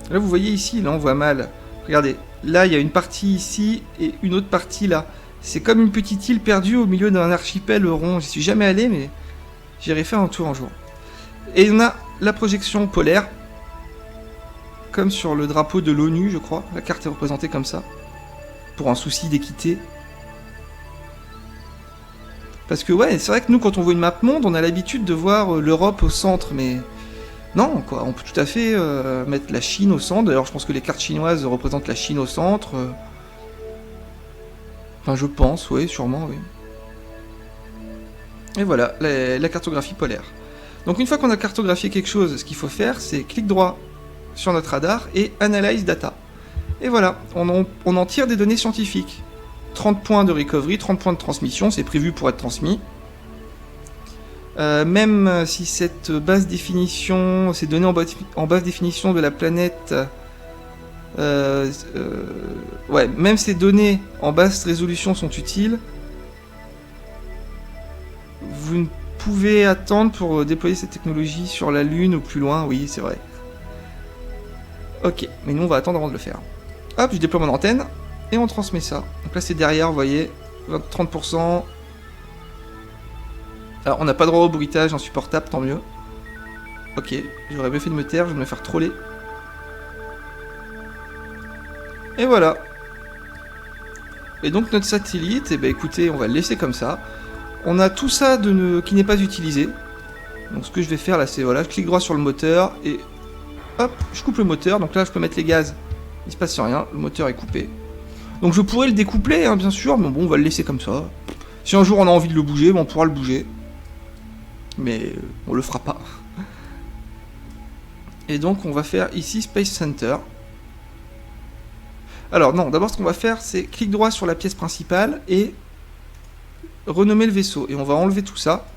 Là, vous voyez ici, là, on voit mal. Regardez, là, il y a une partie ici et une autre partie là. C'est comme une petite île perdue au milieu d'un archipel rond. J'y suis jamais allé, mais j'irai faire un tour un jour. Et on a la projection polaire, comme sur le drapeau de l'ONU, je crois. La carte est représentée comme ça, pour un souci d'équité. Parce que ouais, c'est vrai que nous, quand on voit une map monde, on a l'habitude de voir l'Europe au centre, mais... Non, quoi, on peut tout à fait mettre la Chine au centre. D'ailleurs, je pense que les cartes chinoises représentent la Chine au centre. Enfin, je pense, oui, sûrement, oui. Et voilà, la cartographie polaire. Donc une fois qu'on a cartographié quelque chose, ce qu'il faut faire, c'est clic droit sur notre radar et Analyze Data. Et voilà, on en tire des données scientifiques. 30 points de recovery, 30 points de transmission, c'est prévu pour être transmis. Même si cette basse définition, ces données en basse définition de la planète, ouais, même ces données en basse résolution sont utiles, vous ne pouvez attendre pour déployer cette technologie sur la Lune ou plus loin, oui, c'est vrai. Ok, mais nous on va attendre avant de le faire. Hop, je déploie mon antenne et on transmet ça. Donc là c'est derrière, vous voyez, 30%. Alors on n'a pas droit au bruitage insupportable, tant mieux. Ok, j'aurais bien fait de me taire, je vais me faire troller. Et voilà. Et donc notre satellite, eh ben écoutez, on va le laisser comme ça. On a tout ça qui n'est pas utilisé. Donc ce que je vais faire là, c'est voilà, je clique droit sur le moteur et hop, je coupe le moteur. Donc là, je peux mettre les gaz. Il se passe rien, le moteur est coupé. Donc je pourrais le découpler, hein, bien sûr, mais bon, on va le laisser comme ça. Si un jour on a envie de le bouger, on pourra le bouger. Mais on le fera pas. Et donc on va faire ici Space Center. Alors non, d'abord ce qu'on va faire, c'est clic droit sur la pièce principale et renommer le vaisseau. Et on va enlever tout ça.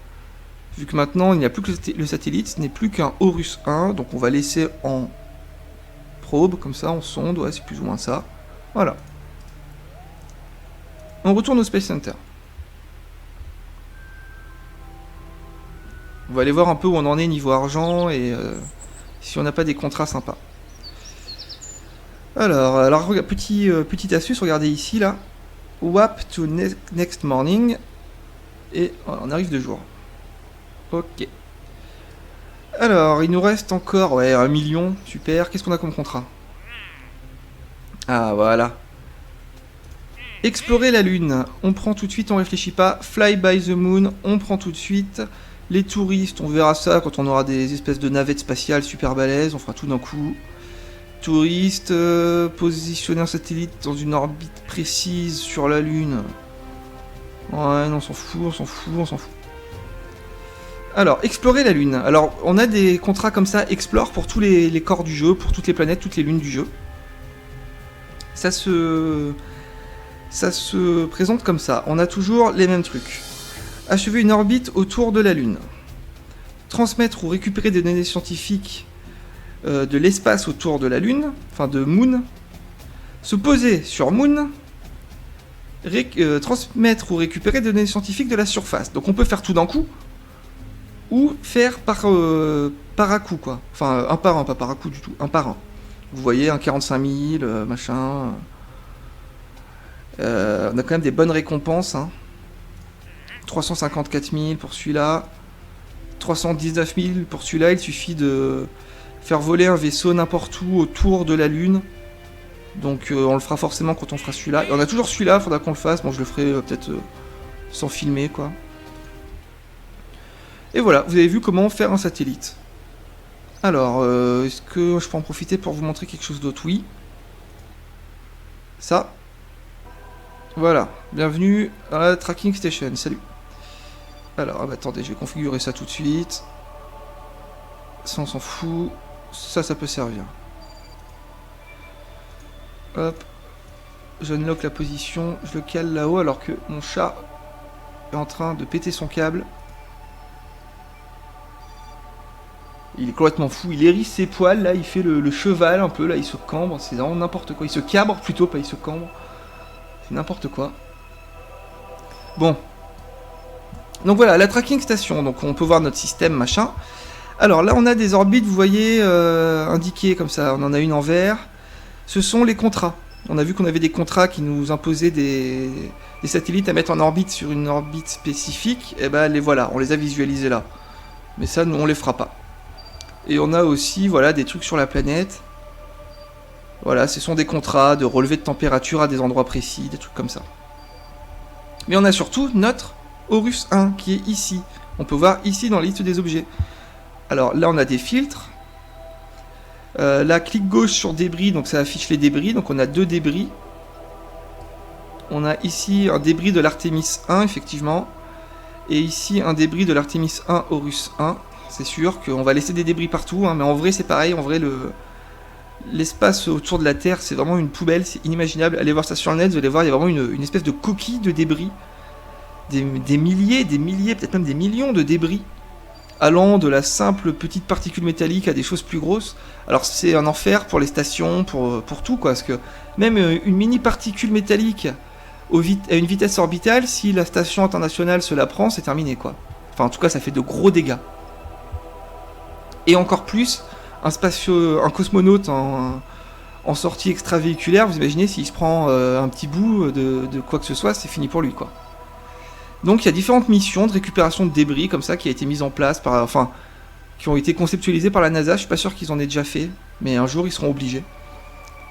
Vu que maintenant il n'y a plus que le satellite, ce n'est plus qu'un Horus 1. Donc on va laisser en probe, comme ça, en sonde. Ouais, c'est plus ou moins ça. Voilà. On retourne au Space Center. On va aller voir un peu où on en est niveau argent et si on n'a pas des contrats sympas. Alors petite astuce, regardez ici là. WAP to next morning. Et on arrive de jour. Ok. Alors, il nous reste encore, ouais, 1 million, super. Qu'est-ce qu'on a comme contrat? Ah, voilà. Explorer la Lune. On prend tout de suite, on réfléchit pas. Fly by the moon, on prend tout de suite. Les touristes, on verra ça quand on aura des espèces de navettes spatiales super balèzes, on fera tout d'un coup. Touristes, positionner un satellite dans une orbite précise sur la Lune. Ouais, non, on s'en fout, on s'en fout, on s'en fout. Alors, explorer la Lune. Alors, on a des contrats comme ça, explore, pour tous les corps du jeu, pour toutes les planètes, toutes les lunes du jeu. Ça se présente comme ça. On a toujours les mêmes trucs. Achever une orbite autour de la Lune. Transmettre ou récupérer des données scientifiques de l'espace autour de la Lune, enfin de Moon, se poser sur Moon, transmettre ou récupérer des données scientifiques de la surface. Donc on peut faire tout d'un coup, ou faire par à coup, quoi. Enfin, un par un, pas par à coup du tout, un par un. Vous voyez, un 45 000, machin. On a quand même des bonnes récompenses, hein. 354 000 pour celui-là. 319 000 pour celui-là. Il suffit de faire voler un vaisseau n'importe où autour de la Lune. Donc on le fera forcément quand on fera celui-là. Et on a toujours celui-là, il faudra qu'on le fasse. Bon, je le ferai peut-être sans filmer, quoi. Et voilà, vous avez vu comment faire un satellite. Alors, est-ce que je peux en profiter pour vous montrer quelque chose d'autre? Oui. Ça. Voilà, bienvenue à la tracking station, salut. Alors, attendez, je vais configurer ça tout de suite. Ça, on s'en fout. Ça peut servir. Hop. J'unlock la position, je le cale là-haut alors que mon chat est en train de péter son câble. Il est complètement fou, il hérisse ses poils, là, il fait le cheval un peu, là, il se cambre, c'est vraiment n'importe quoi. Il se cabre plutôt, pas il se cambre. C'est n'importe quoi. Bon. Donc voilà, la tracking station, donc on peut voir notre système, machin. Alors là, on a des orbites, vous voyez, indiquées comme ça, on en a une en vert. Ce sont les contrats. On a vu qu'on avait des contrats qui nous imposaient des satellites à mettre en orbite sur une orbite spécifique. Et ben les voilà, on les a visualisés là. Mais ça, nous, on les fera pas. Et on a aussi, voilà, des trucs sur la planète. Voilà, ce sont des contrats de relevé de température à des endroits précis, des trucs comme ça. Mais on a surtout notre Horus 1 qui est ici. On peut voir ici dans la liste des objets. Alors là, on a des filtres. Là, clic gauche sur débris, donc ça affiche les débris. Donc on a 2 débris. On a ici un débris de l'Artemis 1, effectivement. Et ici, un débris de l'Artemis 1 Horus 1. C'est sûr qu'on va laisser des débris partout, hein, mais en vrai, c'est pareil. En vrai, l'espace autour de la Terre, c'est vraiment une poubelle, c'est inimaginable. Allez voir ça sur le net, vous allez voir, il y a vraiment une espèce de coquille de débris. Des milliers, peut-être même des millions de débris, allant de la simple petite particule métallique à des choses plus grosses. Alors c'est un enfer pour les stations, pour tout, quoi, parce que même une mini particule métallique à une vitesse orbitale, si la station internationale se la prend, c'est terminé, quoi. Enfin, en tout cas, ça fait de gros dégâts. Et encore plus, un cosmonaute en sortie extravéhiculaire, vous imaginez s'il se prend un petit bout de quoi que ce soit, c'est fini pour lui, quoi. Donc il y a différentes missions de récupération de débris comme ça qui a été mises en place qui ont été conceptualisées par la NASA. Je suis pas sûr qu'ils en aient déjà fait, mais un jour ils seront obligés.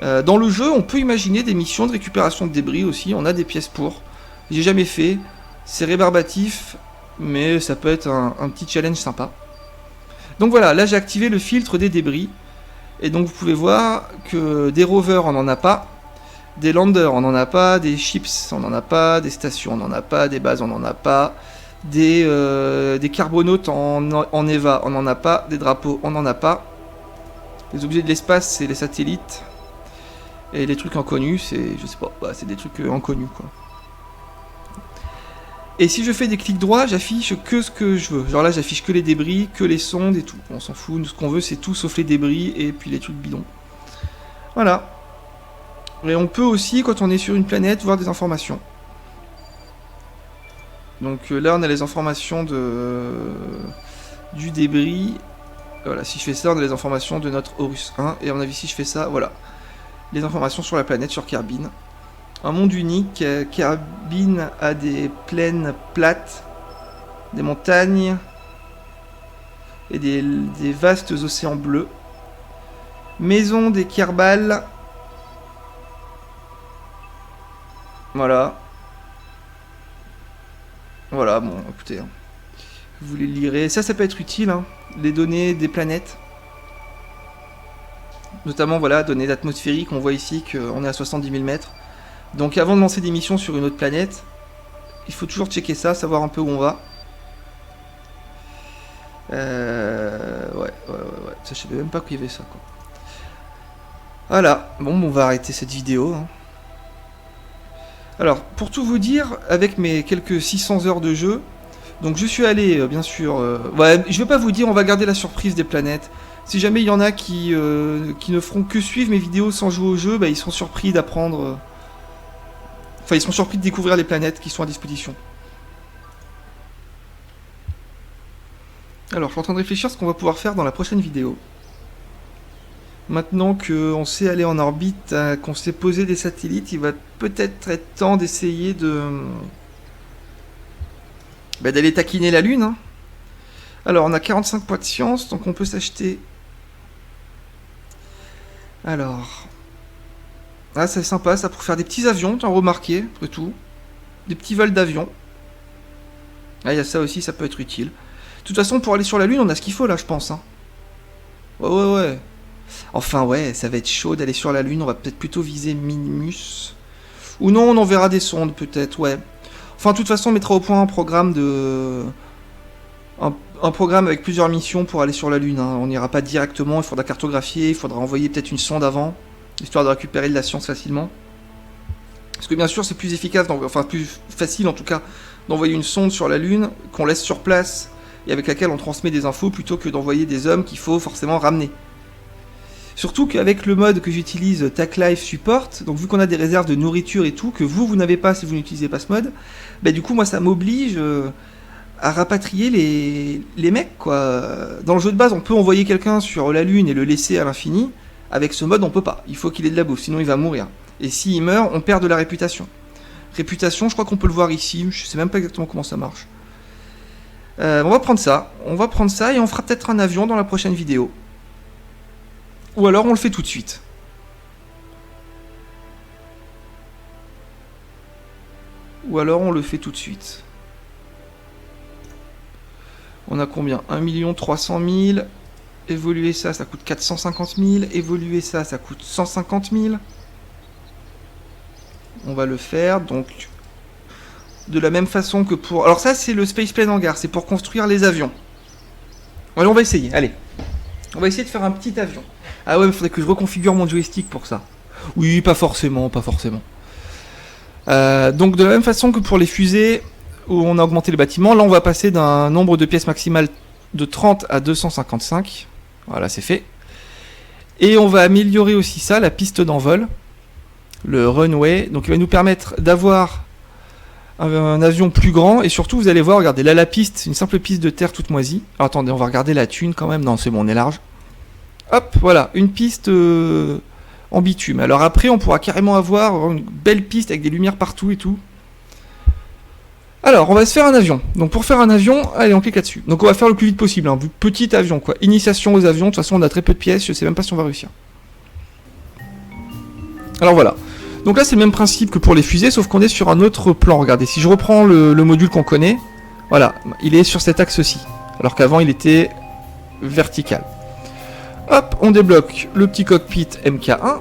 Dans le jeu, on peut imaginer des missions de récupération de débris aussi. On a des pièces pour. J'ai jamais fait. C'est rébarbatif, mais ça peut être un petit challenge sympa. Donc voilà, là j'ai activé le filtre des débris. Et donc vous pouvez voir que des rovers on n'en a pas. Des landers, on n'en a pas, des ships, on n'en a pas, des stations, on n'en a pas, des bases, on n'en a pas, des carbonautes en EVA, on n'en a pas, des drapeaux, on n'en a pas. Les objets de l'espace, c'est les satellites. Et les trucs inconnus, c'est, je sais pas, c'est des trucs inconnus, quoi. Et si je fais des clics droits, j'affiche que ce que je veux. Genre là, j'affiche que les débris, que les sondes et tout. On s'en fout, ce qu'on veut, c'est tout sauf les débris et puis les trucs bidons. Voilà. Et on peut aussi, quand on est sur une planète, voir des informations. Donc là, on a les informations du débris. Voilà, si je fais ça, on a les informations de notre Horus 1. Et à mon avis, si je fais ça, voilà. Les informations sur la planète, sur Kerbin. Un monde unique. Kerbin a des plaines plates, des montagnes et des vastes océans bleus. Maison des Kerbal. Voilà. Voilà, bon, écoutez. Vous les lirez. Ça peut être utile, hein, les données des planètes. Notamment, voilà, données atmosphériques. On voit ici qu'on est à 70 000 mètres. Donc avant de lancer des missions sur une autre planète, il faut toujours checker ça, savoir un peu où on va. Ouais. Ça, je savais même pas qu'il y avait ça, quoi. Voilà. Bon, on va arrêter cette vidéo, hein. Alors, pour tout vous dire, avec mes quelques 600 heures de jeu, donc je suis allé, bien sûr... ouais, je vais pas vous dire, on va garder la surprise des planètes. Si jamais il y en a qui ne feront que suivre mes vidéos sans jouer au jeu, bah, ils seront surpris d'apprendre... Enfin, ils seront surpris de découvrir les planètes qui sont à disposition. Alors, je suis en train de réfléchir à ce qu'on va pouvoir faire dans la prochaine vidéo. Maintenant qu'on sait aller en orbite, qu'on sait poser des satellites, il va peut-être être temps d'essayer d'aller taquiner la Lune. Hein. Alors, on a 45 points de science, donc on peut s'acheter... Alors... Ah, c'est sympa, ça, pour faire des petits avions, t'as remarqué, après tout. Des petits vols d'avion. Ah, il y a ça aussi, ça peut être utile. De toute façon, pour aller sur la Lune, on a ce qu'il faut, là, je pense. Hein. Ouais. Enfin, ouais, ça va être chaud d'aller sur la Lune. On va peut-être plutôt viser Minimus. Ou non, on enverra des sondes, peut-être, ouais. Enfin, de toute façon, on mettra au point un programme de... Un programme avec plusieurs missions pour aller sur la Lune. Hein. On n'ira pas directement, il faudra cartographier, il faudra envoyer peut-être une sonde avant, histoire de récupérer de la science facilement. Parce que bien sûr, c'est plus efficace, enfin plus facile en tout cas, d'envoyer une sonde sur la Lune, qu'on laisse sur place, et avec laquelle on transmet des infos, plutôt que d'envoyer des hommes qu'il faut forcément ramener. Surtout qu'avec le mode que j'utilise, TAC Life Support, donc vu qu'on a des réserves de nourriture et tout, que vous n'avez pas si vous n'utilisez pas ce mode, bah du coup moi ça m'oblige... à rapatrier les mecs, quoi. Dans le jeu de base, on peut envoyer quelqu'un sur la Lune et le laisser à l'infini. Avec ce mode, on peut pas. Il faut qu'il ait de la bouffe, sinon il va mourir. Et s'il meurt, on perd de la réputation. Réputation, je crois qu'on peut le voir ici. Je sais même pas exactement comment ça marche. On va prendre ça. Et on fera peut-être un avion dans la prochaine vidéo. Ou alors on le fait tout de suite. On a combien? 1 300 000. Évoluer ça, ça coûte 450 000. Évoluer ça, ça coûte 150 000. On va le faire, donc... De la même façon que pour... Alors ça, c'est le Spaceplane Hangar. C'est pour construire les avions. Allez, on va essayer, allez. On va essayer de faire un petit avion. Ah ouais, mais il faudrait que je reconfigure mon joystick pour ça. Oui, pas forcément. Donc de la même façon que pour les fusées... où on a augmenté les bâtiments, là on va passer d'un nombre de pièces maximales de 30 à 255. Voilà, c'est fait. Et on va améliorer aussi ça, la piste d'envol, le runway. Donc il va nous permettre d'avoir un avion plus grand. Et surtout, vous allez voir, regardez, là la piste, une simple piste de terre toute moisie. Alors attendez, on va regarder la thune quand même. Non, c'est bon, on est large. Hop, voilà, une piste en bitume. Alors après, on pourra carrément avoir une belle piste avec des lumières partout et tout. Alors, on va se faire un avion. Donc pour faire un avion, allez, on clique là-dessus. Donc on va faire le plus vite possible, hein, petit avion quoi. Initiation aux avions, de toute façon on a très peu de pièces, je sais même pas si on va réussir. Alors voilà. Donc là c'est le même principe que pour les fusées, sauf qu'on est sur un autre plan. Regardez, si je reprends le module qu'on connaît, voilà, il est sur cet axe-ci. Alors qu'avant il était vertical. Hop, on débloque le petit cockpit MK1.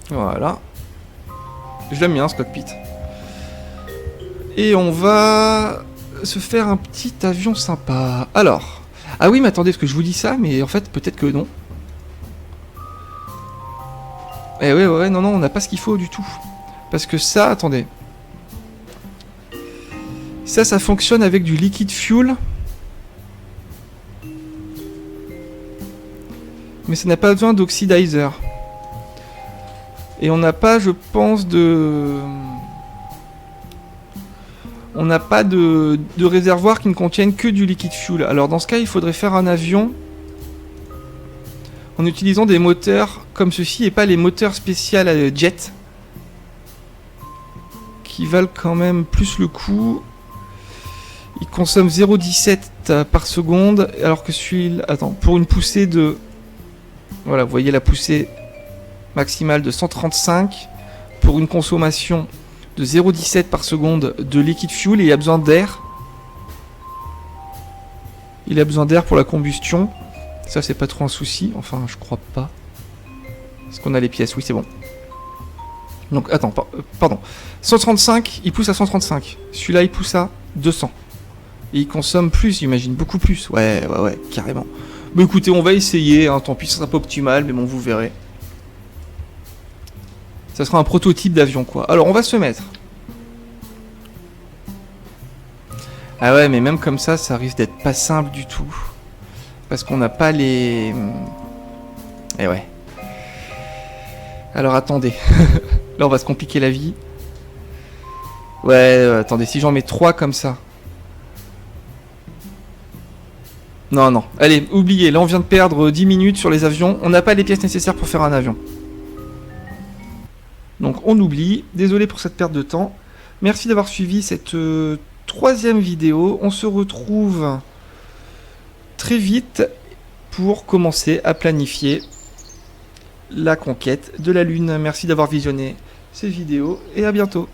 Voilà. Je l'aime bien ce cockpit. Et on va se faire un petit avion sympa. Alors, ah oui, mais attendez, parce que je vous dis ça, mais en fait, peut-être que non. Eh ouais, non, on n'a pas ce qu'il faut du tout. Parce que ça, attendez. Ça fonctionne avec du liquid fuel. Mais ça n'a pas besoin d'oxidizer. Et on n'a pas, je pense, on n'a pas de réservoir qui ne contienne que du liquid fuel. Alors dans ce cas, il faudrait faire un avion en utilisant des moteurs comme ceci et pas les moteurs spéciaux à jet qui valent quand même plus le coup. Il consomme 0,17 par seconde alors que celui-là... Attends, pour une poussée de... Voilà, vous voyez la poussée maximale de 135 pour une consommation de 0,17 par seconde de liquid fuel et il a besoin d'air. Il a besoin d'air pour la combustion. Ça c'est pas trop un souci, enfin je crois pas. Est-ce qu'on a les pièces? Oui c'est bon. Donc attends, pardon. 135, il pousse à 135. Celui-là il pousse à 200. Et il consomme plus, j'imagine, beaucoup plus. Ouais, carrément. Mais écoutez, on va essayer, hein, tant pis, ça sera pas optimal, mais bon, vous verrez. Ça sera un prototype d'avion, quoi. Alors, on va se mettre. Ah ouais, mais même comme ça risque d'être pas simple du tout. Parce qu'on n'a pas les... Eh ouais. Alors attendez. Là on va se compliquer la vie. Ouais, attendez, si j'en mets 3 comme ça. Non, non. Allez, oubliez. Là on vient de perdre 10 minutes sur les avions. On n'a pas les pièces nécessaires pour faire un avion. Donc on oublie. Désolé pour cette perte de temps. Merci d'avoir suivi cette 3e vidéo. On se retrouve très vite pour commencer à planifier la conquête de la Lune. Merci d'avoir visionné ces vidéos et à bientôt.